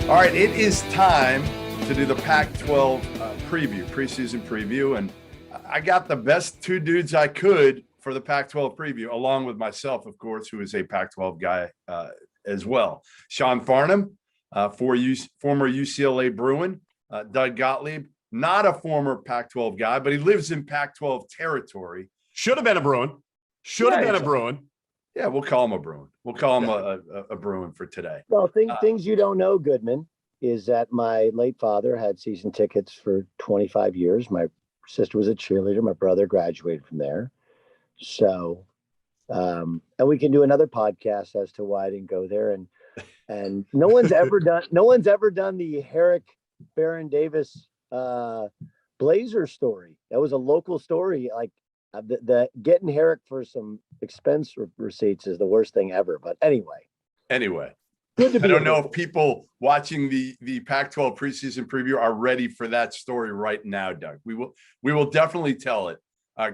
All right, it is time to do the Pac-12 preseason preview, and I got the best two dudes I could for the Pac-12 preview, along with myself, of course, who is a Pac-12 guy as well. Sean Farnham, former UCLA Bruin. Doug Gottlieb, not a former Pac-12 guy, but he lives in Pac-12 territory. Should have been a Bruin. Yeah, we'll call him a Bruin. We'll call him a Bruin for today. Well, things you don't know, Goodman, is that my late father had season tickets for 25 years. My sister was a cheerleader. My brother graduated from there. So, and we can do another podcast as to why I didn't go there. And no one's ever done the Herrick Baron Davis Blazer story. That was a local story. Like the getting Herrick for some expense receipts is the worst thing ever. But anyway, I don't know if people watching the Pac-12 preseason preview are ready for that story right now, Doug. We will definitely tell it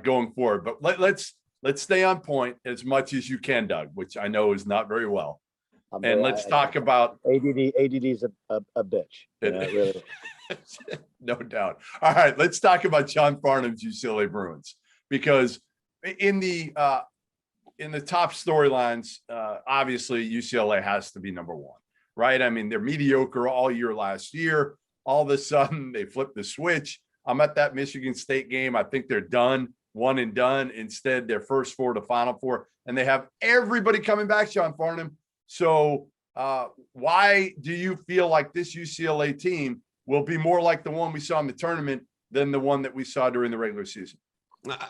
going forward. But let's stay on point as much as you can, Doug, which I know is not very well. Let's talk about ADD is a bitch. Really. No doubt. All right, let's talk about Sean Farnham's UCLA Bruins, because in the top storylines, obviously UCLA has to be number one, right? I mean, they're mediocre all year last year. All of a sudden, they flip the switch. I'm at that Michigan State game. I think they're done, one and done. Instead, they're first four to Final Four, and they have everybody coming back, Sean Farnham. So why do you feel like this UCLA team will be more like the one we saw in the tournament than the one that we saw during the regular season?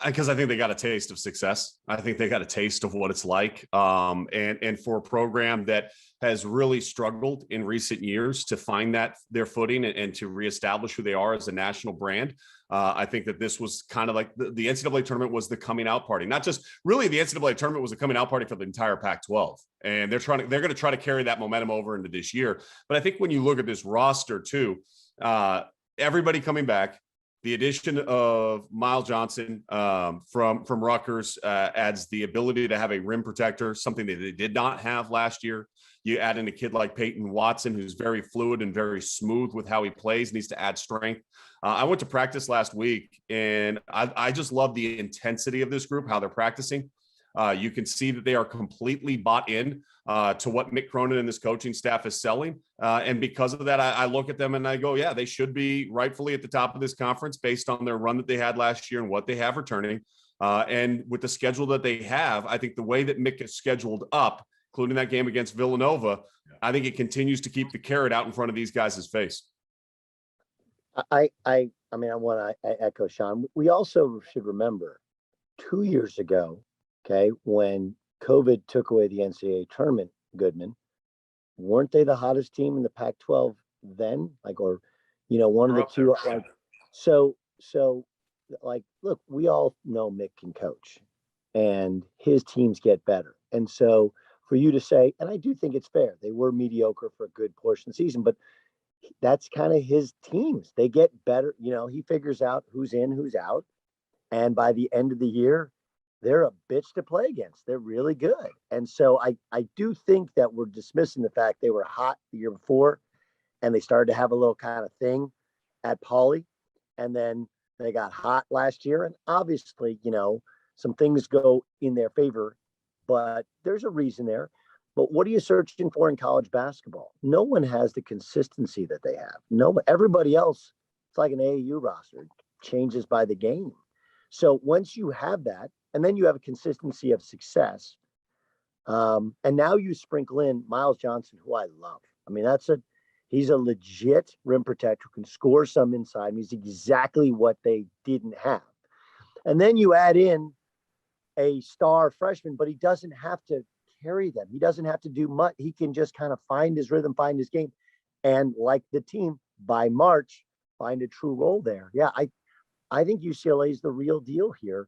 Because I think they got a taste of success. I think they got a taste of what it's like. And for a program that has really struggled in recent years to find their footing and to reestablish who they are as a national brand, I think that this was kind of like the NCAA tournament was the coming out party. Not just really the NCAA tournament was a coming out party for the entire Pac-12. And they're going to try to carry that momentum over into this year. But I think when you look at this roster too, everybody coming back, the addition of Miles Johnson from Rutgers adds the ability to have a rim protector, something that they did not have last year. You add in a kid like Peyton Watson, who's very fluid and very smooth with how he plays, needs to add strength. I went to practice last week, and I just love the intensity of this group, how they're practicing. You can see that they are completely bought in to what Mick Cronin and this coaching staff is selling. And because of that, I look at them and I go, yeah, they should be rightfully at the top of this conference based on their run that they had last year and what they have returning. And with the schedule that they have, I think the way that Mick is scheduled up, including that game against Villanova, I think it continues to keep the carrot out in front of these guys' face. I want to echo Sean. We also should remember 2 years ago, okay, when COVID took away the NCAA tournament, Goodman, weren't they the hottest team in the Pac-12 then? One of the two. Look, we all know Mick can coach, and his teams get better. And so for you to say, and I do think it's fair, they were mediocre for a good portion of the season, but that's kind of his teams. They get better. He figures out who's in, who's out. And by the end of the year, they're a bitch to play against. They're really good. And so I do think that we're dismissing the fact they were hot the year before, and they started to have a little kind of thing at Pauley, and then they got hot last year. And obviously, some things go in their favor, but there's a reason there. But what are you searching for in college basketball? No one has the consistency that they have. Everybody else, it's like an AAU roster, changes by the game. So once you have that, and then you have a consistency of success. And now you sprinkle in Miles Johnson, who I love. I mean, he's a legit rim protector, can score some inside. He's exactly what they didn't have. And then you add in a star freshman, but he doesn't have to carry them. He doesn't have to do much. He can just kind of find his rhythm, find his game. And like the team, by March, find a true role there. Yeah, I think UCLA is the real deal here.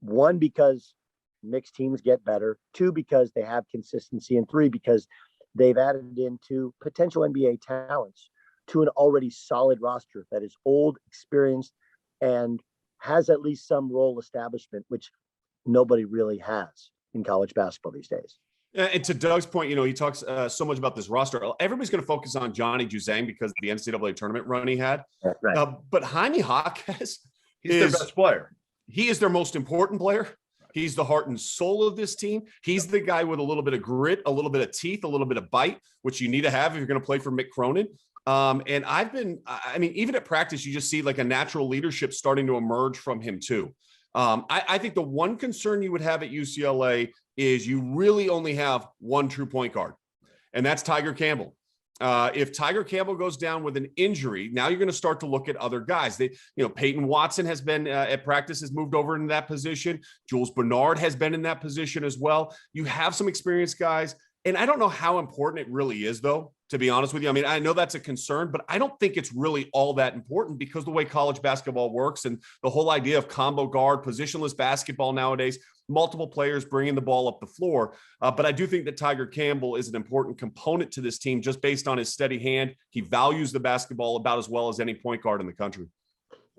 One, because mixed teams get better. Two, because they have consistency. And three, because they've added into potential NBA talents to an already solid roster that is old, experienced, and has at least some role establishment, which nobody really has in college basketball these days. And to Doug's point, he talks so much about this roster. Everybody's going to focus on Johnny Juzang because of the NCAA tournament run he had. Right. But Jaime Jaquez He's their best player. He is their most important player. He's the heart and soul of this team. He's the guy with a little bit of grit, a little bit of teeth, a little bit of bite, which you need to have if you're going to play for Mick Cronin. And even at practice, you just see like a natural leadership starting to emerge from him too. I think the one concern you would have at UCLA is you really only have one true point guard, and that's Tiger Campbell. If Tiger Campbell goes down with an injury, now you're going to start to look at other guys. Peyton Watson has been at practice, has moved over in that position. Jules Bernard has been in that position as well. You have some experienced guys, and I don't know how important it really is, though, to be honest with you. I mean, I know that's a concern, but I don't think it's really all that important because the way college basketball works and the whole idea of combo guard, positionless basketball nowadays, multiple players bringing the ball up the floor. But I do think that Tiger Campbell is an important component to this team just based on his steady hand. He values the basketball about as well as any point guard in the country.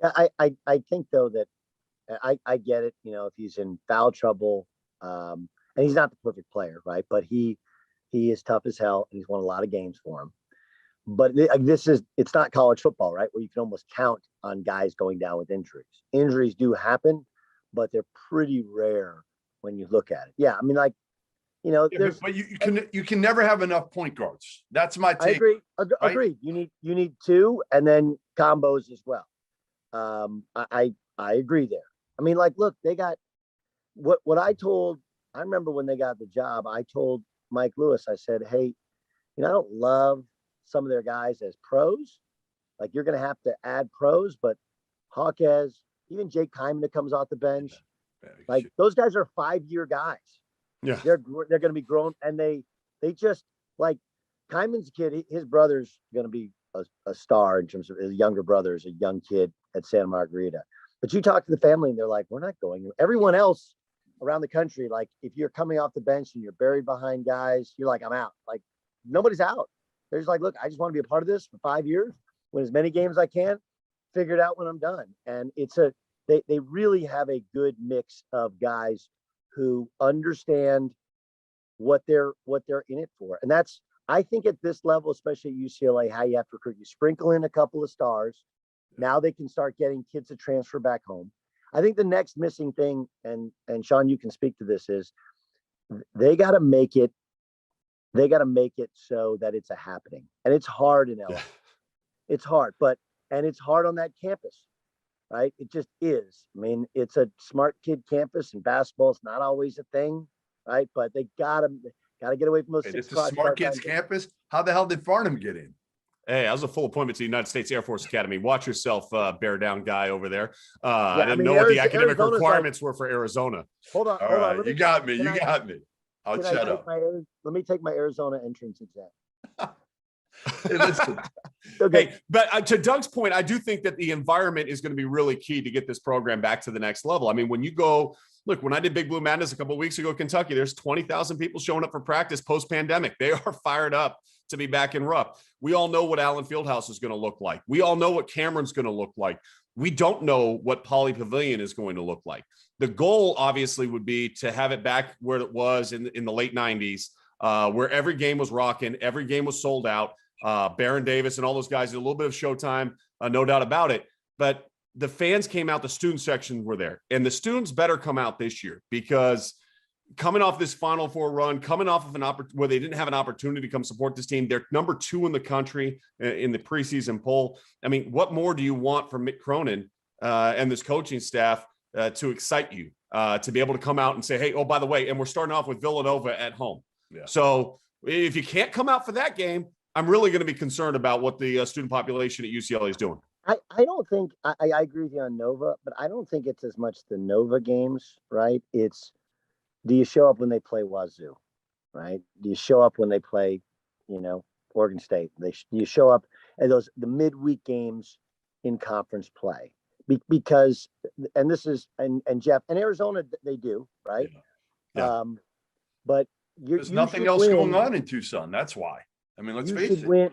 Yeah, I think, though, that I get it, if he's in foul trouble, and he's not the perfect player, right? But he is tough as hell, and he's won a lot of games for him. But it's not college football, right? Where you can almost count on guys going down with injuries. Injuries do happen, but they're pretty rare when you look at it. Yeah, I mean, there's. But you can never have enough point guards. That's my take. I agree. Right? Agreed. You need two, and then combos as well. I agree there. I mean, look, they got what I remember when they got the job. I told Mike Lewis, I said, hey, I don't love some of their guys as pros. Like, you're going to have to add pros, but Hawkes, even Jake Kyman that comes off the bench, those guys are 5-year guys. Yeah, they're going to be grown, and they just like Kyman's kid. His brother's going to be a star in terms of his younger brother is a young kid at Santa Margarita. But you talk to the family, and they're like, we're not going. Everyone else around the country, like, if you're coming off the bench and you're buried behind guys, you're like, I'm out. Like, nobody's out. They're just like, look, I just want to be a part of this for 5 years, win as many games as I can, figure it out when I'm done. And they really have a good mix of guys who understand what they're in it for. And that's, I think, at this level, especially at UCLA, how you have to recruit. You sprinkle in a couple of stars. Now they can start getting kids to transfer back home. I think the next missing thing, and Sean, you can speak to this, is they got to make it so that it's a happening. And it's hard in LA. It's hard, and it's hard on that campus, right? It just is. I mean, it's a smart kid campus, and basketball's not always a thing, right? But they gotta get away from those. It's a smart kids campus. How the hell did Farnham get in? Hey, that was a full appointment to the United States Air Force Academy. Watch yourself, bear down guy over there. I didn't know what the academic requirements were for Arizona. Hold on. You got me. I'll shut up. Let me take my Arizona entrance exam. Hey, listen. Okay. Hey, but to Doug's point, I do think that the environment is going to be really key to get this program back to the next level. I mean, when you go, look, when I did Big Blue Madness a couple of weeks ago, Kentucky, there's 20,000 people showing up for practice post-pandemic. They are fired up to be back in Rupp. We all know what Allen Fieldhouse is going to look like. We all know what Cameron's going to look like. We don't know what Poly Pavilion is going to look like. The goal, obviously, would be to have it back where it was in the late 90s, where every game was rocking, every game was sold out. Baron Davis and all those guys did a little bit of showtime, no doubt about it. But the fans came out, the student section were there, and the students better come out this year, because coming off this Final Four run, coming off of where they didn't have an opportunity to come support this team, they're number 2 in the country in the preseason poll. I mean, what more do you want from Mick Cronin and this coaching staff to excite you to be able to come out and say, hey, oh, by the way, and we're starting off with Villanova at home. Yeah. So if you can't come out for that game, I'm really going to be concerned about what the student population at UCLA is doing. I don't think I agree with you on Nova, but I don't think it's as much the Nova games, right? It's, do you show up when they play Wazoo, right? Do you show up when they play, Oregon State? Do you show up at the midweek games in conference play? Because, and this is, and Jeff, and Arizona, they do, right? Yeah. But there's nothing else going on in Tucson. That's why. I mean, let's face it. Win,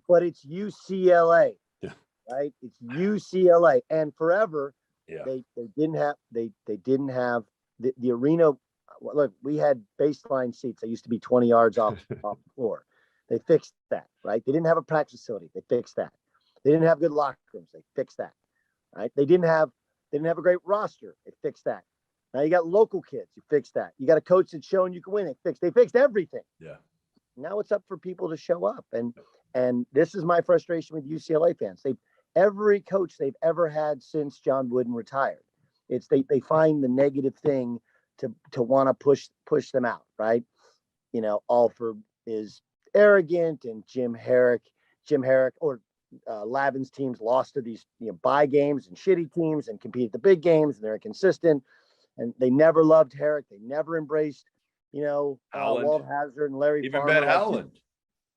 but it's UCLA, right? It's UCLA, and forever, they didn't have the arena look, we had baseline seats. They used to be 20 yards off the floor. They fixed that, right? They didn't have a practice facility. They fixed that. They didn't have good locker rooms. They fixed that, right? They didn't have a great roster. They fixed that. Now you got local kids. You fixed that. You got a coach that's showing you can win. They fixed everything. Yeah. Now it's up for people to show up. And this is my frustration with UCLA fans. Every coach they've ever had since John Wooden retired, they find the negative thing to want to push them out, right? Alford is arrogant, and Jim Herrick or Lavin's teams lost to these bye games and shitty teams and compete at the big games, and they're inconsistent, and they never loved Herrick. They never embraced Walt Hazzard and Larry Even Farmer. Ben Howland.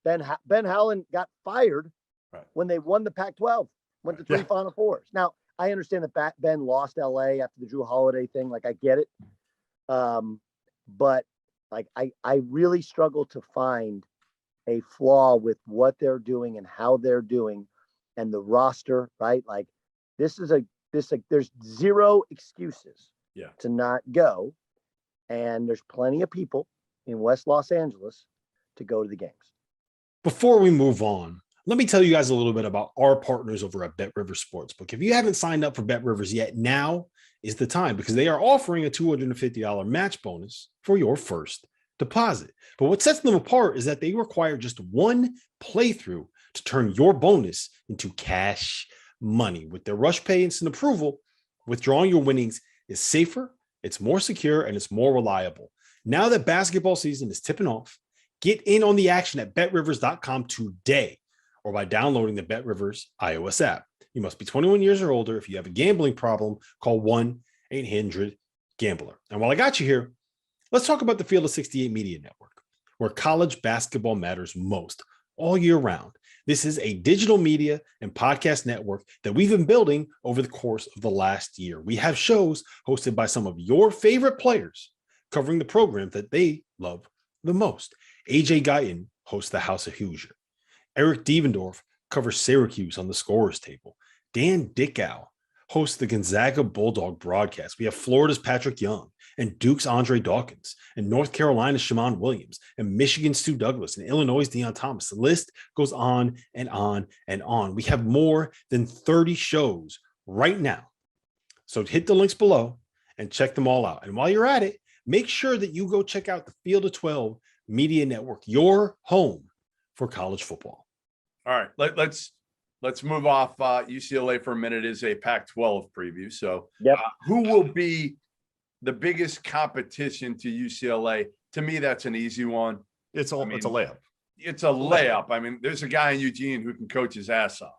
Ben Howland got fired right. when they won the Pac-12, went to 3 Final Fours. Now I understand that Ben lost LA after the Drew Holiday thing. Like, I get it. But like, I really struggle to find a flaw with what they're doing and how they're doing and the roster, right? Like, there's zero excuses to not go. And there's plenty of people in West Los Angeles to go to the games. Before we move on, let me tell you guys a little bit about our partners over at Bet Rivers Sportsbook. If you haven't signed up for Bet Rivers yet, now is the time, because they are offering a $250 match bonus for your first deposit. But what sets them apart is that they require just one playthrough to turn your bonus into cash money. With their Rush Pay instant approval, withdrawing your winnings is safer, it's more secure, and it's more reliable. Now that basketball season is tipping off, get in on the action at betrivers.com today, or by downloading the BetRivers iOS app. You must be 21 years or older. If you have a gambling problem, call 1-800-GAMBLER. And while I got you here, let's talk about the Field of 68 Media Network, where college basketball matters most all year round. This is a digital media and podcast network that we've been building over the course of the last year. We have shows hosted by some of your favorite players covering the program that they love the most. AJ Guyton hosts the House of Hoosier. Eric Devendorf covers Syracuse on the Scorer's Table. Dan Dickow hosts the Gonzaga Bulldog broadcast. We have Florida's Patrick Young and Duke's Andre Dawkins and North Carolina's Shammond Williams and Michigan's Stu Douglas and Illinois' Deion Thomas. The list goes on and on and on. We have more than 30 shows right now. So hit the links below and check them all out. And while you're at it, make sure that you go check out the Field of 12 Media Network, your home for college football. All right, let's move off UCLA for a minute. It is a Pac-12 preview. So who will be the biggest competition to UCLA? To me, that's an easy one. It's a layup. It's a layup. I mean, there's a guy in Eugene who can coach his ass off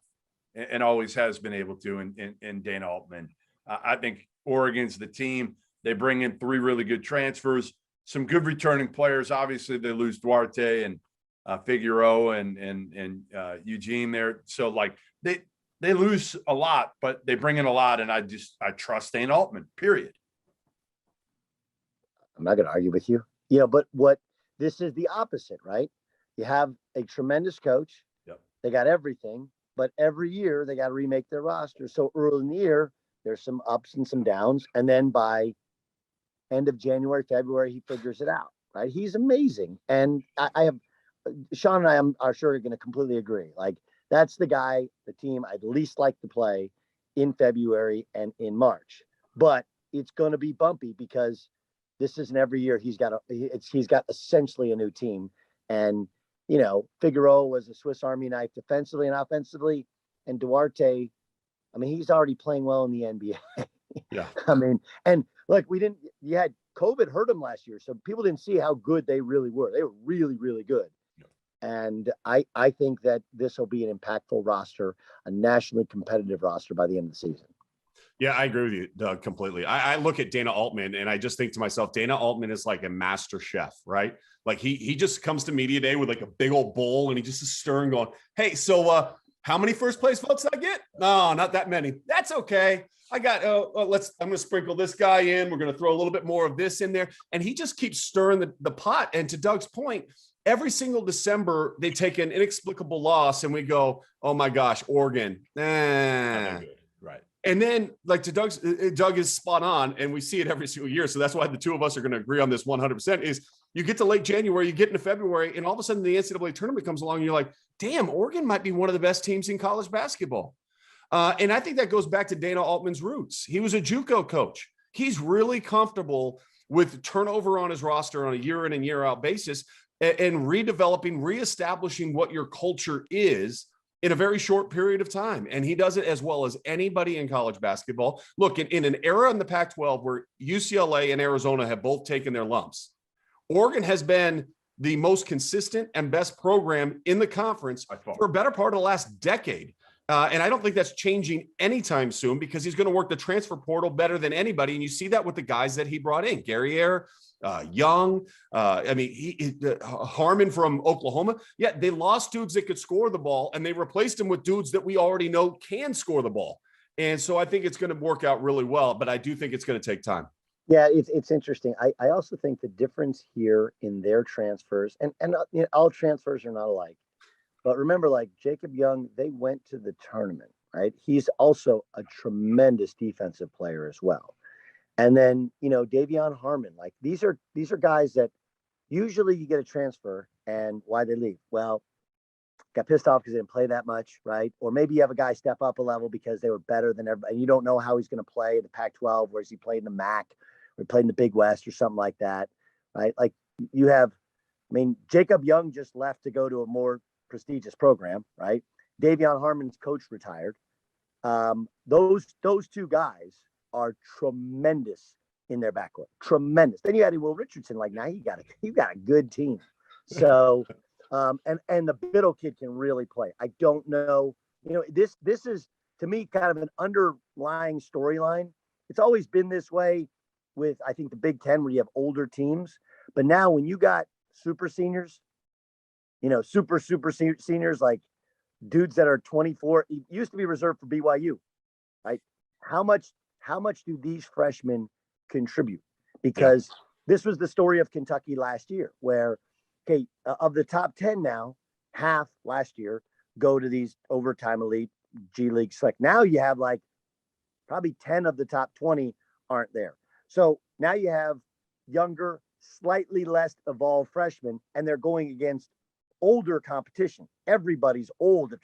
and always has been able to in Dana Altman. I think Oregon's the team. They bring in 3 really good transfers, some good returning players. Obviously, they lose Duarte and Figueroa and Eugene there. So like they lose a lot, but they bring in a lot. And I trust Dana Altman, period. I'm not going to argue with you, but this is the opposite, right? You have a tremendous coach. Yep. They got everything, but every year they got to remake their roster. So early in the year, there's some ups and some downs. And then by end of January, February, he figures it out, right? He's amazing. And I have Sean and I are sure going to completely agree. Like, that's the guy, the team I'd least like to play in February and in March. But it's going to be bumpy because this isn't every year. He's got essentially a new team. And, Figueroa was a Swiss Army knife defensively and offensively. And Duarte, I mean, he's already playing well in the NBA. Yeah. I mean, and look, you had COVID hurt them last year. So people didn't see how good they really were. They were really, really good. And I think that this will be an impactful roster, a nationally competitive roster by the end of the season. Yeah, I agree with you, Doug, completely. I look at Dana Altman and I just think to myself, Dana Altman is like a master chef, right? Like he just comes to media day with like a big old bowl and he just is stirring going, hey, so how many first place votes did I get? No, not that many. That's okay. I got, I'm going to sprinkle this guy in. We're going to throw a little bit more of this in there. And he just keeps stirring the pot. And to Doug's point, every single December, they take an inexplicable loss and we go, oh my gosh, Oregon. Right. And then, like to Doug is spot on, and we see it every single year. So that's why the two of us are going to agree on this 100%. Is you get to late January, you get into February, and all of a sudden the NCAA tournament comes along, and you're like, damn, Oregon might be one of the best teams in college basketball. And I think that goes back to Dana Altman's roots. He was a JUCO coach. He's really comfortable with turnover on his roster on a year in and year out basis, and redeveloping, reestablishing what your culture is in a very short period of time. And he does it as well as anybody in college basketball. Look, in an era in the Pac-12 where UCLA and Arizona have both taken their lumps, Oregon has been the most consistent and best program in the conference for a better part of the last decade. And I don't think that's changing anytime soon, because he's going to work the transfer portal better than anybody. And you see that with the guys that he brought in, Gary Ayer, Young, Harmon from Oklahoma. Yeah, they lost dudes that could score the ball, and they replaced them with dudes that we already know can score the ball. And so I think it's going to work out really well, but I do think it's going to take time. Yeah, it's interesting. I also think the difference here in their transfers, and all transfers are not alike. But remember, like Jacob Young, they went to the tournament, right? He's also a tremendous defensive player as well. And then, Davion Harmon, like these are guys that usually you get a transfer, and why they leave? Well, got pissed off because they didn't play that much, right? Or maybe you have a guy step up a level because they were better than everybody, and you don't know how he's going to play in the Pac-12, whereas he played in the MAC or he played in the Big West or something like that, right? Like you have, Jacob Young just left to go to a more prestigious program, right? Davion Harmon's coach retired. Those two guys are tremendous in their backcourt. Tremendous. Then you added Will Richardson. Like now you got a good team. So and the Biddle kid can really play. I don't know. This is to me kind of an underlying storyline. It's always been this way with, I think, the Big Ten, where you have older teams. But now when you got super seniors, super seniors, like dudes that are 24, it used to be reserved for BYU, right? How much do these freshmen contribute? Because this was the story of Kentucky last year, where, of the top 10 now, half last year go to these overtime elite G League select. Now you have like probably 10 of the top 20 aren't there. So now you have younger, slightly less evolved freshmen, and they're going against older competition. Everybody's old if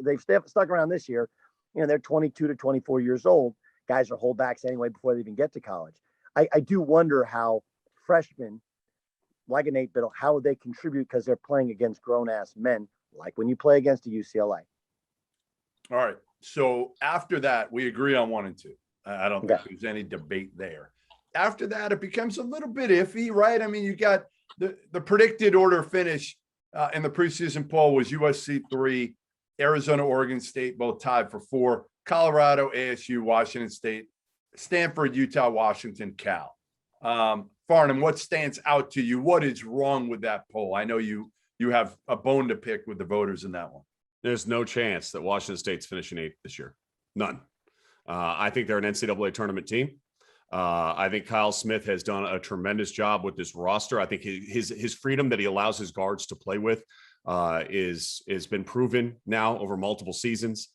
they've stuck around this year. They're 22 to 24 years old. Guys are holdbacks anyway before they even get to college. I do wonder how freshmen like a Nate Biddle, how they contribute, because they're playing against grown-ass men, like when you play against a UCLA. All right. So after that, we agree on 1 and 2. I don't think there's any debate there. After that, it becomes a little bit iffy, right? You got the predicted order finish in the preseason poll was USC 3, Arizona, Oregon State, both tied for 4, Colorado, ASU, Washington State, Stanford, Utah, Washington, Cal. Farnham, what stands out to you? What is wrong with that poll? I know you have a bone to pick with the voters in that one. There's no chance that Washington State's finishing 8th this year. None. I think they're an NCAA tournament team. I think Kyle Smith has done a tremendous job with this roster. I think his freedom that he allows his guards to play with is been proven now over multiple seasons.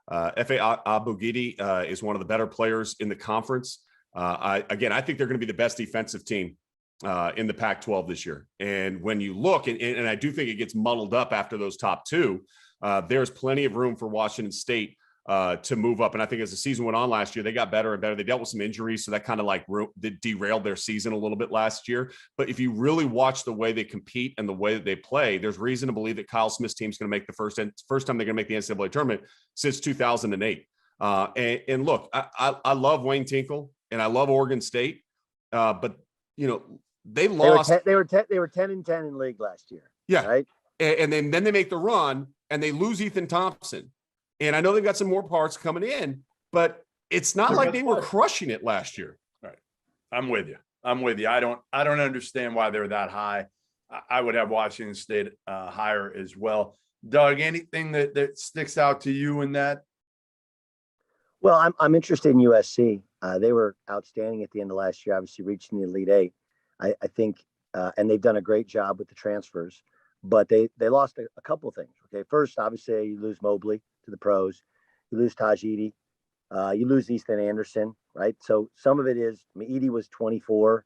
Efe Abogidi is one of the better players in the conference. I think they're going to be the best defensive team in the Pac-12 this year. And when you look, and I do think it gets muddled up after those top two, there's plenty of room for Washington State to move up. And I think as the season went on last year, they got better and better. They dealt with some injuries, so that kind of derailed their season a little bit last year. But if you really watch the way they compete and the way that they play, there's reason to believe that Kyle Smith's team's going to make the first time they're going to make the NCAA tournament since 2008. And look, I love Wayne Tinkle and I love Oregon State, but they lost. They were 10-10 in league last year. Yeah, right. And then they make the run and they lose Ethan Thompson. And I know they've got some more parts coming in, but it's not like they were crushing it last year. Right. I'm with you. I don't understand why they're that high. I would have Washington State higher as well. Doug, anything that sticks out to you in that? Well, I'm interested in USC. They were outstanding at the end of last year, obviously reaching the Elite Eight. I think, and they've done a great job with the transfers, but they lost a couple of things. Okay, first, obviously, you lose Mobley to the pros. You lose Taj Edey. You lose Ethan Anderson, right? So some of it is, I mean, Edey was 24.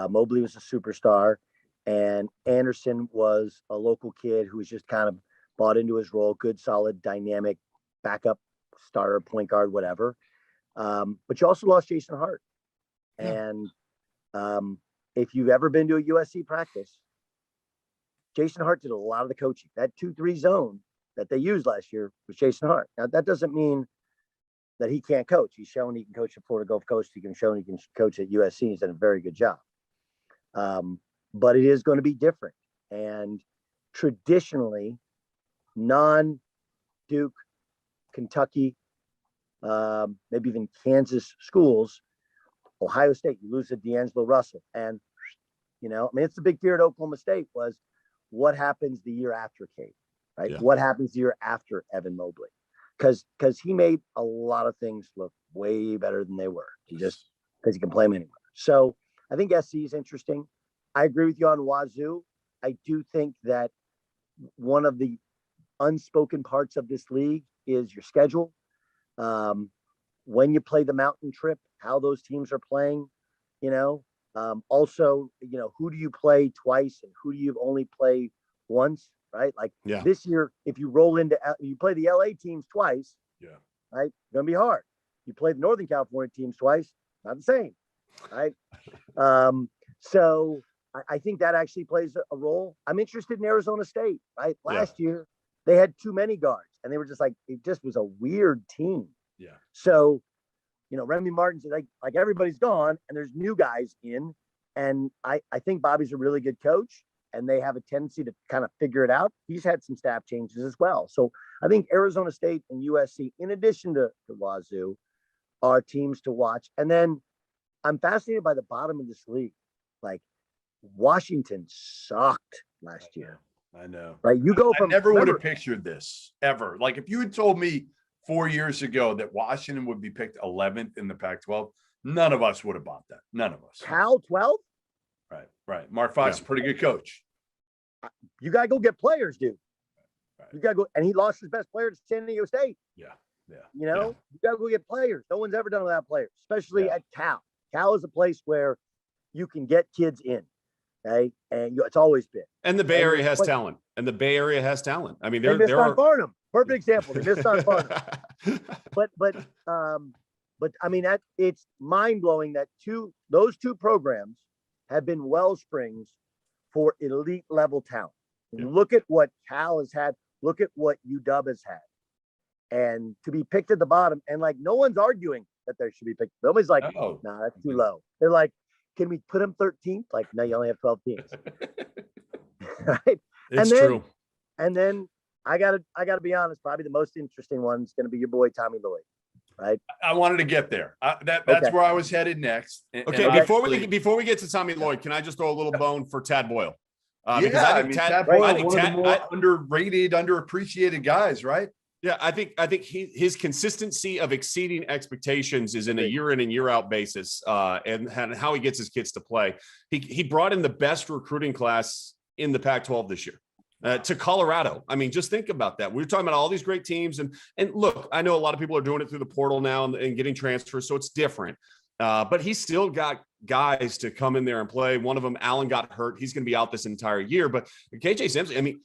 Mobley was a superstar. And Anderson was a local kid who was just kind of bought into his role, good, solid, dynamic, backup starter, point guard, whatever. But you also lost Jason Hart. And if you've ever been to a USC practice, Jason Hart did a lot of the coaching. That 2-3 zone that they used last year was Jason Hart. Now, that doesn't mean that he can't coach. He's shown he can coach at Florida Gulf Coast. He can show he can coach at USC. He's done a very good job. But it is going to be different. And traditionally, non-Duke, Kentucky, maybe even Kansas schools, Ohio State, you lose to D'Angelo Russell. And, I mean, it's the big fear at Oklahoma State was what happens the year after Cade, right? Yeah. What happens the year after Evan Mobley? Because he made a lot of things look way better than they were. Because he can play them anywhere. So I think SC is interesting. I agree with you on Wazoo. I do think that one of the unspoken parts of this league is your schedule. When you play the mountain trip, how those teams are playing, also, who do you play twice and who do you only play once, right? Like this year, if you roll into, you play the LA teams twice, right? It's going to be hard. You play the Northern California teams twice, not the same, right? So I think that actually plays a role. I'm interested in Arizona State, right? Last year, they had too many guards and they were just like, it just was a weird team. Yeah. So, Remy Martin's like everybody's gone and there's new guys in. And I think Bobby's a really good coach and they have a tendency to kind of figure it out. He's had some staff changes as well. So I think Arizona State and USC, in addition to Wazoo, are teams to watch. And then I'm fascinated by the bottom of this league. Like Washington sucked last year. I know. Right. You go from I never would have pictured this ever. Like if you had told me 4 years ago that Washington would be picked 11th in the Pac-12, none of us would have bought that. None of us. Cal 12? Right. Mark Fox is a pretty good coach. You got to go get players, dude. Right. You got to go. And he lost his best player to San Diego State. Yeah. You got to go get players. No one's ever done without players, especially at Cal. Cal is a place where you can get kids in. Okay. And it's always been. And the Bay Area has talent. I mean, they missed on Farnham. Perfect example. They missed on Farnham. But I mean, it's mind blowing that those two programs have been wellsprings for elite level talent. Yeah. Look at what Cal has had. Look at what UW has had. And to be picked at the bottom, and like no one's arguing that they should be picked. Nobody's like, no, that's too low. They're like, can we put them 13th? Like, no, you only have 12 teams. Right? It's true. And then I gotta be honest, probably the most interesting one is gonna be your boy Tommy Lloyd. Right. I wanted to get there. That's where I was headed next. Before we get to Tommy Lloyd, can I just throw a little bone for Tad Boyle? Tad Boyle, one of the more underrated, underappreciated guys, right? Yeah, I think his consistency of exceeding expectations is in a year in and year out basis, and how he gets his kids to play. He brought in the best recruiting class in the Pac-12 this year. To Colorado. I mean, just think about that. We were talking about all these great teams. And look, I know a lot of people are doing it through the portal now and getting transfers, so it's different. But he's still got guys to come in there and play. One of them, Allen, got hurt. He's going to be out this entire year. But KJ Simpson, I mean,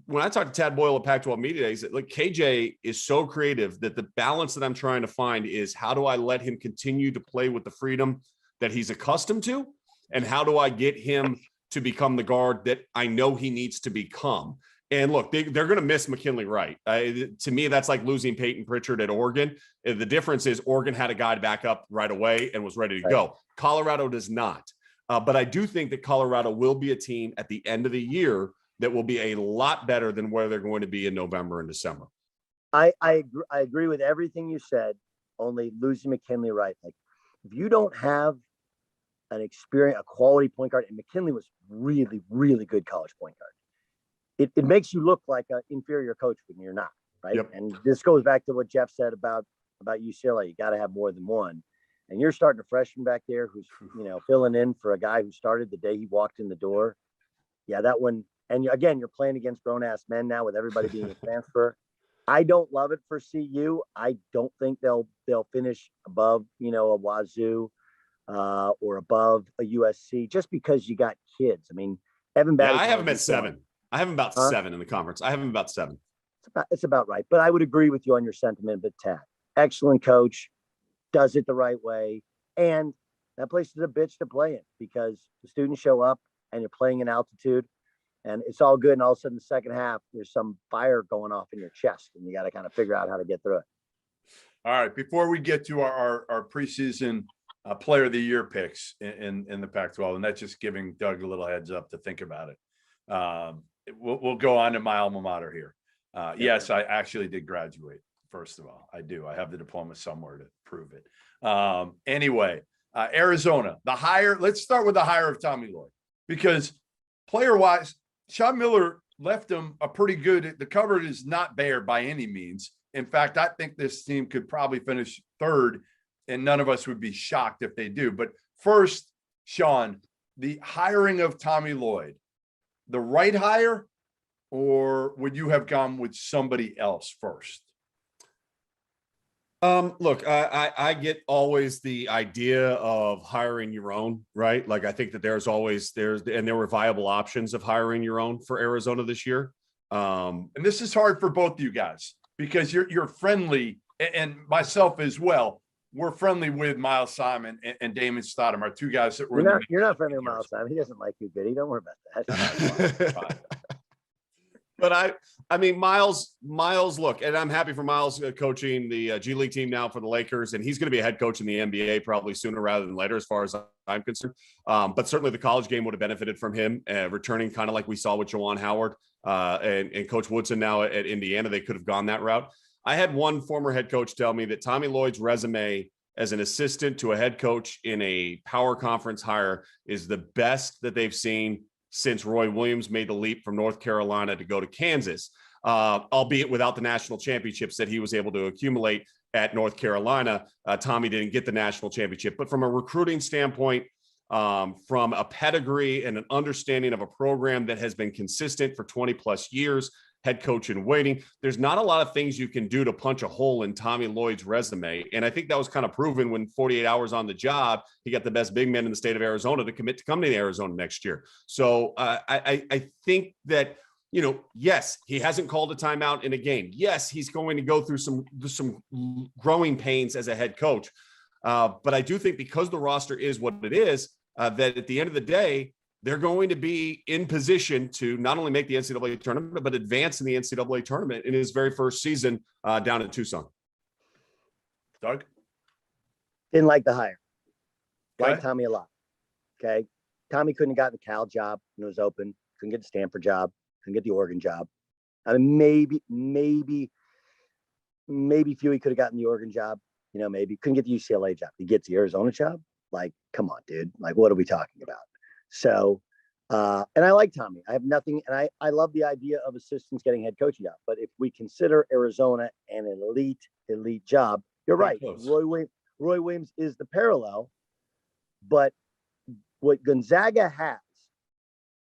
when I talked to Tad Boyle at Pac-12 Media Days, like KJ is so creative that the balance that I'm trying to find is how do I let him continue to play with the freedom that he's accustomed to? And how do I get him to become the guard that I know he needs to become? And look, they're going to miss McKinley Wright. To me, that's like losing Peyton Pritchard at Oregon. The difference is Oregon had a guy to back up right away and was ready to go. Colorado does not. But I do think that Colorado will be a team at the end of the year that will be a lot better than where they're going to be in November and December. I agree with everything you said, only losing McKinley Wright. Like if you don't have a quality point guard, and McKinley was really, really good college point guard. It makes you look like an inferior coach when you're not, right? Yep. And this goes back to what Jeff said about UCLA. You got to have more than one. And you're starting a freshman back there who's, filling in for a guy who started the day he walked in the door. Yeah, that one. And you're playing against grown-ass men now with everybody being a transfer. I don't love it for CU. I don't think they'll finish above, a Wazoo or above a USC just because you got kids. I mean, Evan Yeah, Battaglia. I have him at 7. I have him about Huh? 7 in the conference. I have him about 7. It's about right. But I would agree with you on your sentiment, but Tad, excellent coach, does it the right way. And that place is a bitch to play in because the students show up and you're playing in altitude and it's all good. And all of a sudden, the second half, there's some fire going off in your chest and you got to kind of figure out how to get through it. All right. Before we get to our preseason player of the year picks in the Pac-12, and that's just giving Doug a little heads up to think about it. We'll go on to my alma mater here. Yes, I actually did graduate. First of all, I do. I have the diploma somewhere to prove it. Anyway, Arizona, let's start with the hire of Tommy Lloyd, because player-wise, Sean Miller left him a pretty good, the cupboard is not bare by any means. In fact, I think this team could probably finish third, and none of us would be shocked if they do. But first, Sean, the hiring of Tommy Lloyd, the right hire, or would you have gone with somebody else first? Look, I get always the idea of hiring your own, right? Like, I think that there were viable options of hiring your own for Arizona this year. And this is hard for both you guys because you're friendly, and myself as well. We're friendly with Miles Simon and Damon Stodham, our two guys that were. You're not friendly with Miles Simon. He doesn't like you, Goody. Don't worry about that. But I mean, Miles, look, and I'm happy for Miles coaching the G League team now for the Lakers, and he's going to be a head coach in the NBA probably sooner rather than later, as far as I'm concerned. But certainly the college game would have benefited from him returning, kind of like we saw with Juwan Howard and Coach Woodson now at Indiana. They could have gone that route. I had one former head coach tell me that Tommy Lloyd's resume as an assistant to a head coach in a power conference hire is the best that they've seen since Roy Williams made the leap from North Carolina to go to Kansas, albeit without the national championships that he was able to accumulate at North Carolina. Tommy didn't get the national championship, but from a recruiting standpoint, from a pedigree and an understanding of a program that has been consistent for 20 plus years, head coach in waiting, there's not a lot of things you can do to punch a hole in Tommy Lloyd's resume. And I think that was kind of proven when 48 hours on the job, he got the best big man in the state of Arizona to commit to come to Arizona next year. So I think that, yes, he hasn't called a timeout in a game. Yes, he's going to go through some growing pains as a head coach. But I do think because the roster is what it is, that at the end of the day, they're going to be in position to not only make the NCAA tournament, but advance in the NCAA tournament in his very first season down in Tucson. Doug? Didn't like the hire. Okay. Liked Tommy a lot. Okay. Tommy couldn't have gotten the Cal job when it was open. Couldn't get the Stanford job. Couldn't get the Oregon job. I mean, maybe Huey could have gotten the Oregon job. Maybe couldn't get the UCLA job. He gets the Arizona job. Like, come on, dude. Like, what are we talking about? So, and I like Tommy. I have nothing, and I love the idea of assistants getting head coaching job. But if we consider Arizona an elite job, you're right. Roy Williams is the parallel, but what Gonzaga has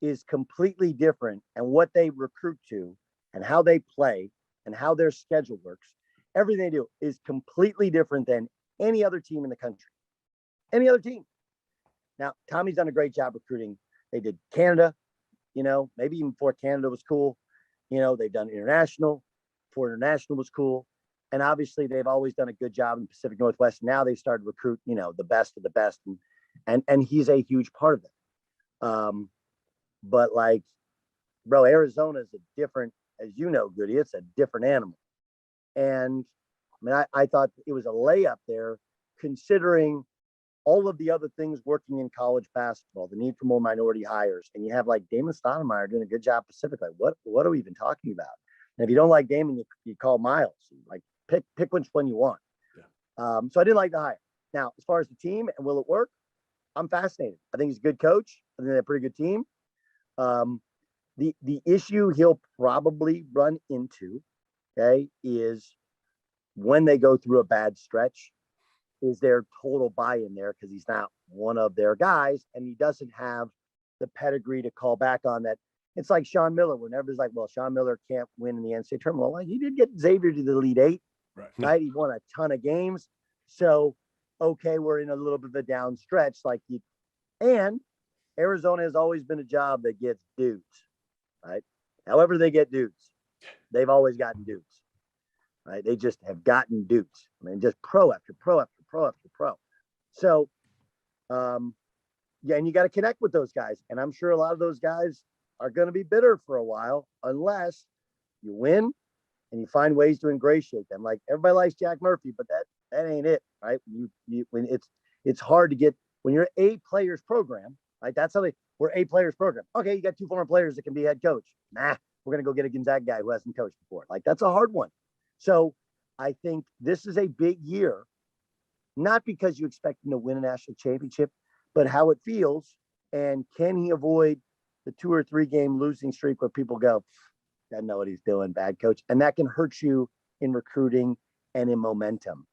is completely different, and what they recruit to, and how they play, and how their schedule works. Everything they do is completely different than any other team in the country. Any other team. Now, Tommy's done a great job recruiting. They did Canada, maybe even before Canada was cool. They've done international. Before international was cool. And obviously, they've always done a good job in the Pacific Northwest. Now they started to recruit, the best of the best. And he's a huge part of it. But like, bro, Arizona is a different, as you know, Goody, it's a different animal. And I mean, I thought it was a layup there, considering all of the other things working in college basketball, the need for more minority hires, and you have like Damon Stoudemire doing a good job Pacific. Like, what are we even talking about? And if you don't like Damon, you call Miles. Like, pick which one you want. Yeah. So I didn't like the hire. Now, as far as the team and will it work, I'm fascinated. I think he's a good coach. I think they're a pretty good team. The issue he'll probably run into, okay, is when they go through a bad stretch, is there total buy-in there, because he's not one of their guys and he doesn't have the pedigree to call back on that. It's like Sean Miller. Whenever it's like, well, Sean Miller can't win in the NCAA tournament. Well, like, he did get Xavier to the Elite Eight, right? He won a ton of games. So, okay, we're in a little bit of a down stretch. And Arizona has always been a job that gets dudes, right? However they get dudes, they've always gotten dudes, right? They just have gotten dudes. I mean, just pro after pro after pro after pro. So, yeah, and you got to connect with those guys. And I'm sure a lot of those guys are going to be bitter for a while unless you win and you find ways to ingratiate them. Like, everybody likes Jack Murphy, but that ain't it, right? When it's hard to get, when you're an 8 players program, right? That's how we're 8 players program. Okay, you got 2 former players that can be head coach. Nah, we're going to go get a Gonzaga guy who hasn't coached before. Like, that's a hard one. So I think this is a big year, not because you expect him to win a national championship, but how it feels. And can he avoid the 2 or 3 game losing streak where people go, doesn't know what he's doing, bad coach. And that can hurt you in recruiting and in momentum.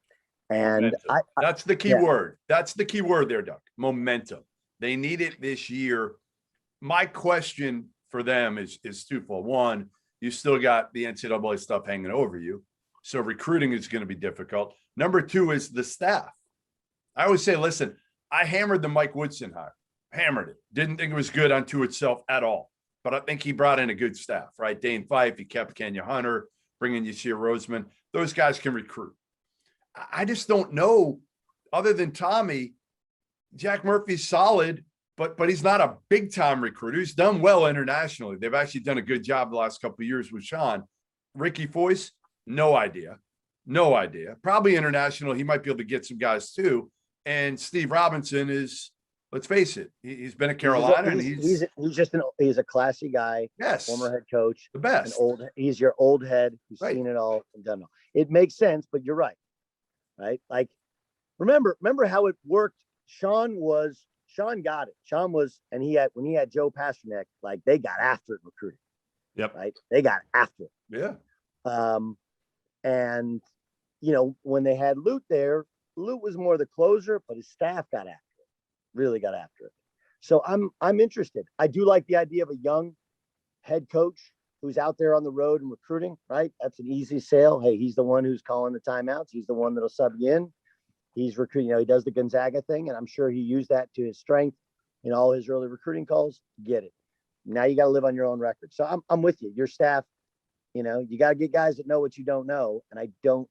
And that's the key word. That's the key word there, Doug. Momentum. They need it this year. My question for them is twofold. One, you still got the NCAA stuff hanging over you, so recruiting is going to be difficult. Number 2 is the staff. I always say, listen, I hammered the Mike Woodson hire. Hammered it. Didn't think it was good unto itself at all. But I think he brought in a good staff, right? Dane Fife, he kept Kenya Hunter, bringing Yashir Roseman. Those guys can recruit. I just don't know, other than Tommy, Jack Murphy's solid, but he's not a big-time recruiter. He's done well internationally. They've actually done a good job the last couple of years with Sean. Ricky Foyce, no idea. No idea. Probably international. He might be able to get some guys too. And Steve Robinson is, let's face it, he's been at Carolina, and he's Yes, former head coach, the best. He's your old head who's seen it all and done it all. It makes sense, but you're right. Like, remember how it worked. Sean got it. Sean was, and when he had Joe Pasternak, like, they got after it in recruiting. Yep. Right. They got after it. Yeah. And when they had Lute there, Lute was more the closer, but his staff got after it. Really got after it. So I'm interested. I do like the idea of a young head coach who's out there on the road and recruiting, right? That's an easy sale. Hey, he's the one who's calling the timeouts. He's the one that'll sub you in. He's recruiting, he does the Gonzaga thing, and I'm sure he used that to his strength in all his early recruiting calls. Get it. Now you got to live on your own record. So I'm with you. Your staff, you got to get guys that know what you don't know. And I don't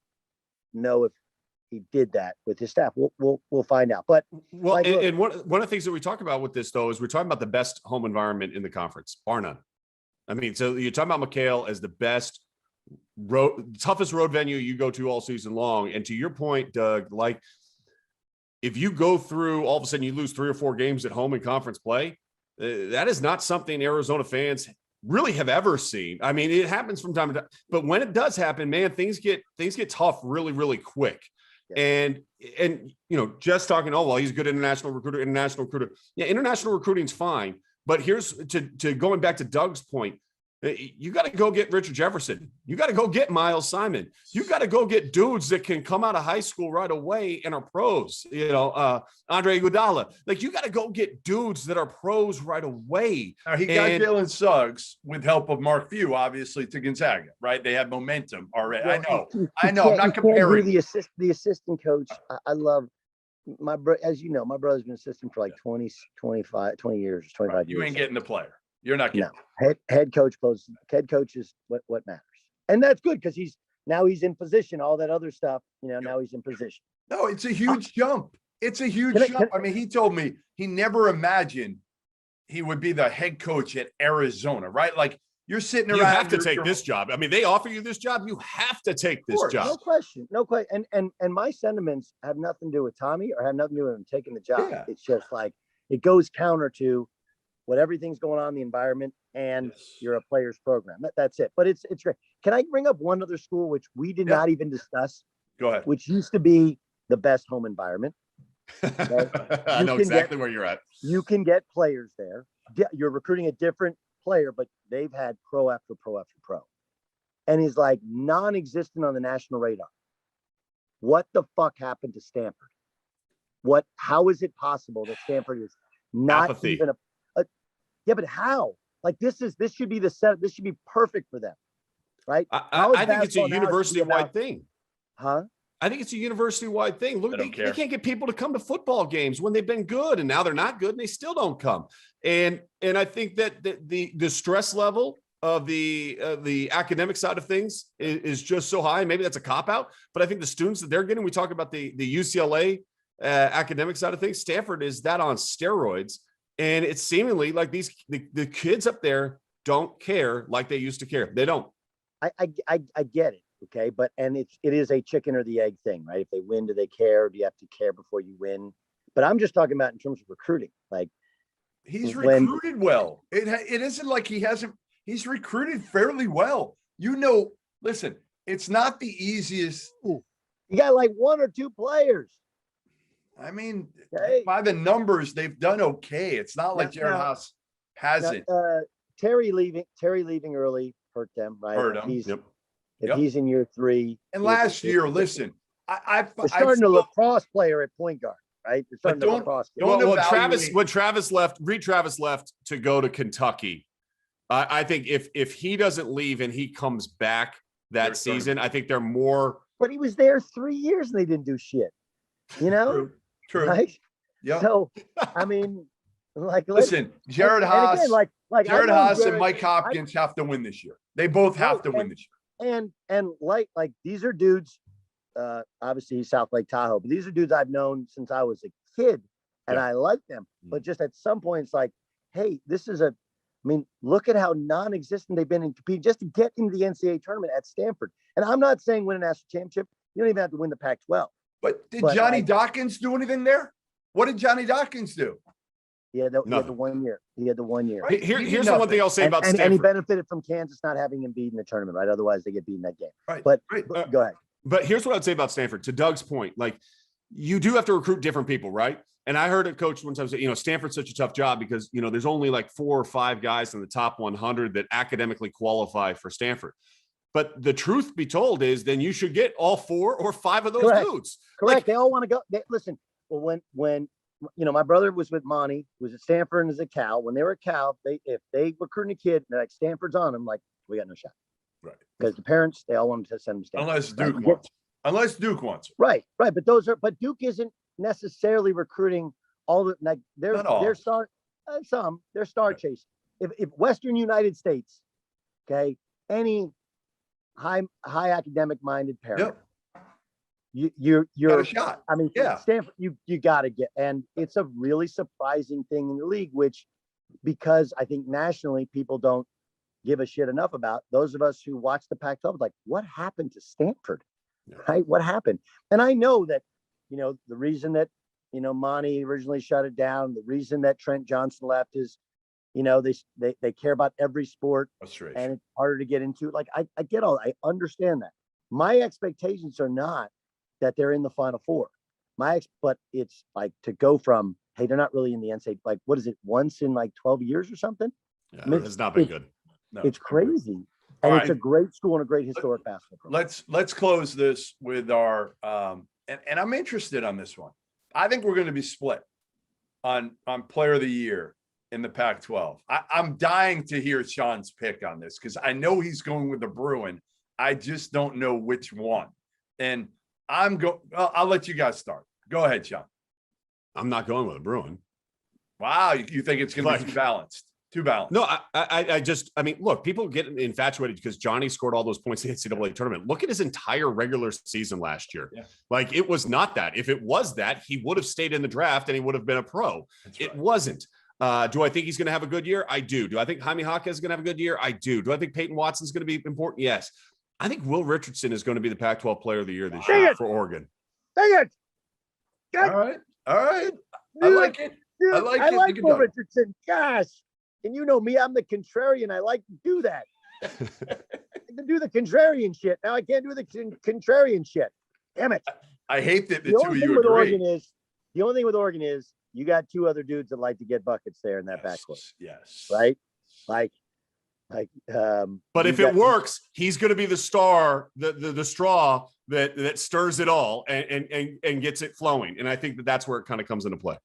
know if he did that with his staff. We'll find out. But and one of the things that we talk about with this, though, is we're talking about the best home environment in the conference, bar none. I mean, so you're talking about McHale as the best toughest road venue you go to all season long. And to your point, Doug, like, if you go through, all of a sudden you lose 3 or 4 games at home in conference play, that is not something Arizona fans really have ever seen. I mean, it happens from time to time, but when it does happen, man, things get tough really, really quick. Yeah. And just talking, oh, well, he's a good international recruiter. Yeah, international recruiting's fine. But here's to going back to Doug's point. You got to go get Richard Jefferson. You got to go get Miles Simon. You got to go get dudes that can come out of high school right away and are pros. Andre Iguodala. Like, you got to go get dudes that are pros right away. Now, he got Jalen Suggs with help of Mark Few, obviously, to Gonzaga, right? They have momentum already. Well, I know. I'm not comparing. The assistant coach. I love my brother. As you know, my brother's been assistant for like 20 years, 25 years. You ain't getting the player. You're not getting head coach is what matters. And that's good because he's in position, all that other stuff, now he's in position. No, it's a huge jump. It's a huge jump. I mean, he told me he never imagined he would be the head coach at Arizona, right? Like, you're sitting around. You have to take this job. I mean, they offer you this job. You have to take this job. No question. And my sentiments have nothing to do with Tommy or have nothing to do with him taking the job. Yeah. It's just like, it goes counter to what everything's going on in the environment, and you're a player's program. That's it. But it's great. Can I bring up one other school which we did not even discuss? Go ahead. Which used to be the best home environment. Okay? I know exactly where you're at. You can get players there. You're recruiting a different player, but they've had pro after pro after pro. And he's like non-existent on the national radar. What the fuck happened to Stanford? How is it possible that Stanford is not even yeah, but how? Like this should be the set. This should be perfect for them, right? I think it's a Basketball now should be university-wide about- thing. Huh? I think it's a university-wide thing. Look, They don't they care. can't get people to come to football games when they've been good, and now they're not good, and they still don't come. And I think that the stress level of the academic side of things is just so high. Maybe that's a cop-out, but I think the students that they're getting, we talk about the UCLA academic side of things. Stanford is that on steroids, and it's seemingly like the kids up there don't care like they used to care. They don't. I get it. Okay. But, and it is a chicken or the egg thing, right? If they win, do they care? Do you have to care before you win? But I'm just talking about in terms of recruiting. Like He's recruited well. It isn't like he hasn't. He's recruited fairly well. Listen, it's not the easiest. you got like one or two players. I mean, Okay. by the numbers, they've done okay. It's not like Jared Now- Haas hasn't. Terry leaving early hurt them, right? Hurt If him. he's, Yep. if Yep. he's in year 3. And last year, listen, They're starting a lacrosse player at point guard, right? They're starting But a don't- lacrosse kid. don't Well, evaluate- when Travis left, Reed Travis left to go to Kentucky. I think if he doesn't leave and he comes back that They're starting- season, I think they're more. But he was there 3 years and they didn't do shit. You know? True. Right? Yeah. So, I mean, like, Listen, Jared and Haas, again, like Jared I know Haas and Jared- Mike Hopkins have to win this year. They both have Right, to win this year. and like these are dudes, obviously he's South Lake Tahoe, but these are dudes I've known since I was a kid and Yeah. I like them. But just at some point it's like, hey, look at how non-existent they've been in competing just to get into the NCAA tournament at Stanford. And I'm not saying win a national championship. You don't even have to win the Pac-12. But did But, Johnny like- Dawkins do anything there? What did Johnny Dawkins do? He had the Nothing. 1 year. He had the 1 year. Right. Here's He the did one nothing. thing I'll say about And he Stanford. benefited from Kansas not having Embiid in the tournament, right? Otherwise they get beat in that game. Right. But, Right. but go ahead. But here's what I'd say about Stanford. To Doug's point, like you do have to recruit different people, right? And I heard a coach one time say, Stanford's such a tough job because, there's only like 4 or 5 guys in the top 100 that academically qualify for Stanford. But the truth be told is then you should get all 4 or 5 of those Correct. dudes. Correct. Like- They all want to go. Listen, well, when my brother was with Monty, who was at Stanford and is at Cal. When they were at Cal, if they recruit a kid, they're like Stanford's on them, like we got no shot. Right. Because the parents, they all wanted to send them to Stanford. Unless right? Duke You get- wants. Unless Duke wants. Right. But Duke isn't necessarily recruiting all the like they're Not all. they're star they're star Right. chasing. If Western United States, okay, any high academic minded parent, Yep. you're Got a shot. I mean, Yeah. Stanford, you got to get, and it's a really surprising thing in the league, which because I think nationally people don't give a shit enough about. Those of us who watch the Pac-12, like, what happened to Stanford? Yeah. Right? What happened? And I know that, the reason that, Monty originally shut it down, the reason that Trent Johnson left is, they care about every sport Frustration. and it's harder to get into. Like, I I understand that. My expectations are not that they're in the Final Four. But it's like to go from, hey, they're not really in the NCAA, like, what is it, once in like 12 years or something? Yeah, I mean, it's not been it- good. No, It's crazy. All And it's a right. great school and a great historic basketball program. Let's close this with our and I'm interested on this one. I think we're going to be split on player of the year in the Pac-12. I'm dying to hear Sean's pick on this because I know he's going with the Bruin. I just don't know which one. And I'll let you guys start. Go ahead, Sean. I'm not going with a Bruin. Wow, you think it's going to be Like- too balanced? Too balanced. No, I mean, look, people get infatuated because Johnny scored all those points in the NCAA tournament. Look at his entire regular season last year. Yeah. Like it was not that. If it was that, he would have stayed in the draft and he would have been a pro. That's It right. wasn't. Do I think he's going to have a good year? I do. Do I think Jaime Jaquez is going to have a good year? I do. Do I think Peyton Watson's going to be important? Yes. I think Will Richardson is going to be the Pac-12 player of the year this Dang year it. for Oregon. Dang it! All right. I like it. Dude, I like I it. like You can Will do it. Richardson. Gosh. And you know me, I'm the contrarian. I like to do that. I like to do the contrarian shit. Now I can't do the contrarian shit. Damn it. I hate that the The two only of thing you with agree. Oregon is you got 2 other dudes that like to get buckets there in that backcourt, Yes. right? Like, But you if got- it works, he's going to be the star, the straw that stirs it all and gets it flowing. And I think that's where it kind of comes into play.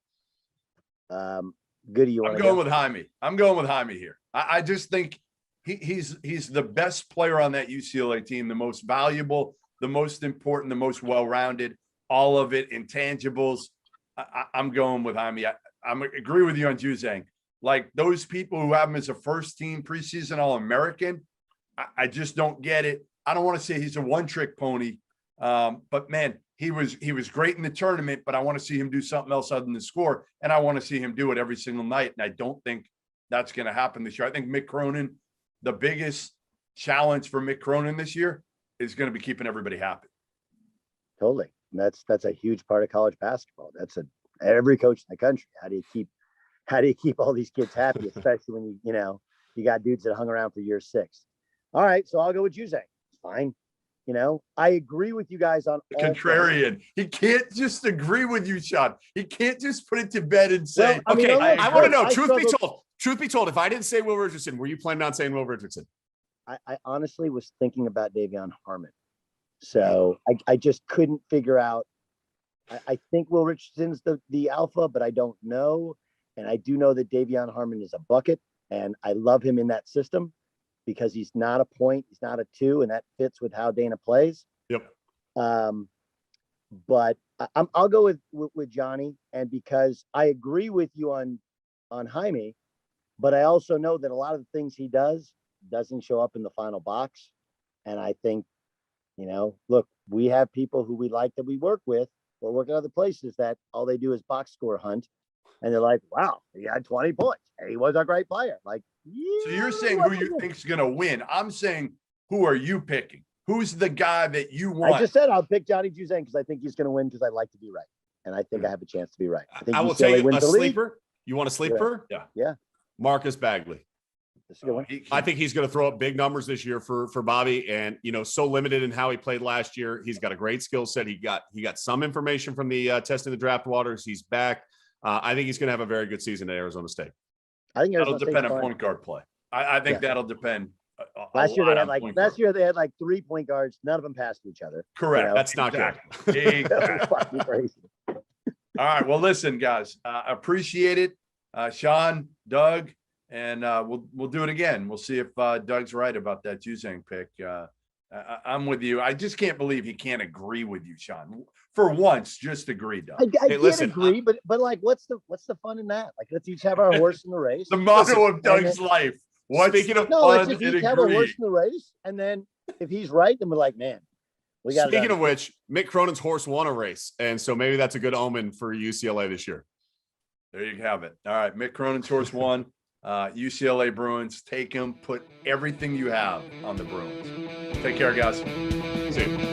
Goody, you I'm want to going go? with Jaime. I'm going with Jaime here. I just think he's the best player on that UCLA team, the most valuable, the most important, the most well-rounded, all of it, intangibles. I'm going with Jaime. I agree with you on Juzang. Like those people who have him as a first-team preseason All-American, I just don't get it. I don't want to say he's a one-trick pony, but man, he was great in the tournament. But I want to see him do something else other than score, and I want to see him do it every single night. And I don't think that's going to happen this year. I think Mick Cronin, the biggest challenge for Mick Cronin this year is going to be keeping everybody happy. Totally. That's a huge part of college basketball. That's every coach in the country. How do you keep all these kids happy, especially when you got dudes that hung around for year 6. All right, so I'll go with Juzang. It's fine. I agree with you guys on The contrarian. He can't just agree with you, Sean. He can't just put it to bed and say, Well, Okay, I want to know. I Truth be told, if I didn't say Will Richardson, were you planning on saying Will Richardson? I honestly was thinking about Davion Harmon. So I just couldn't figure out. I think Will Richardson's the alpha, but I don't know. And I do know that Davion Harmon is a bucket, and I love him in that system because he's not a point, he's not a 2, and that fits with how Dana plays. Yep. But I'll go with Johnny, and because I agree with you on Jaime, but I also know that a lot of the things he doesn't show up in the final box. And I think, look, we have people who we like that we work with or work at other places that all they do is box score hunt. And they're like, wow, he had 20 points. He was a great player. Like, so you're saying who you think's going to win. I'm saying, who are you picking? Who's the guy that you want? I just said I'll pick Johnny Juzang because I think he's going to win because I like to be right. And I think I have a chance to be right. I think I will UCLA tell you wins a the league. sleeper. You want a sleeper? Yeah. Marcus Bagley. That's a good one. I think he's going to throw up big numbers this year for Bobby, and so limited in how he played last year. He's got a great skill set. He got some information from the testing the draft waters. He's back. I think he's going to have a very good season at Arizona State. I think that'll depend on point guard play. I think that'll depend. Last year they had like 3 point guards. None of them passed to each other. Correct. That's not good. That was fucking crazy. All right. Well, listen, guys, appreciate it. Sean, Doug, and we'll do it again. We'll see if Doug's right about that Juzang pick. I'm with you. I just can't believe he can't agree with you, Sean. For once, just agree, Doug. I can't agree, but like, what's the fun in that? Like, let's each have our horse in the race. The motto of Doug's life. Speaking of fun, let's just each have a horse in the race, and then if he's right, then we're like, man, we got. Speaking of which, Mick Cronin's horse won a race, and so maybe that's a good omen for UCLA this year. There you have it. All right, Mick Cronin's horse won. UCLA Bruins, take him. Put everything you have on the Bruins. Take care, guys. See you.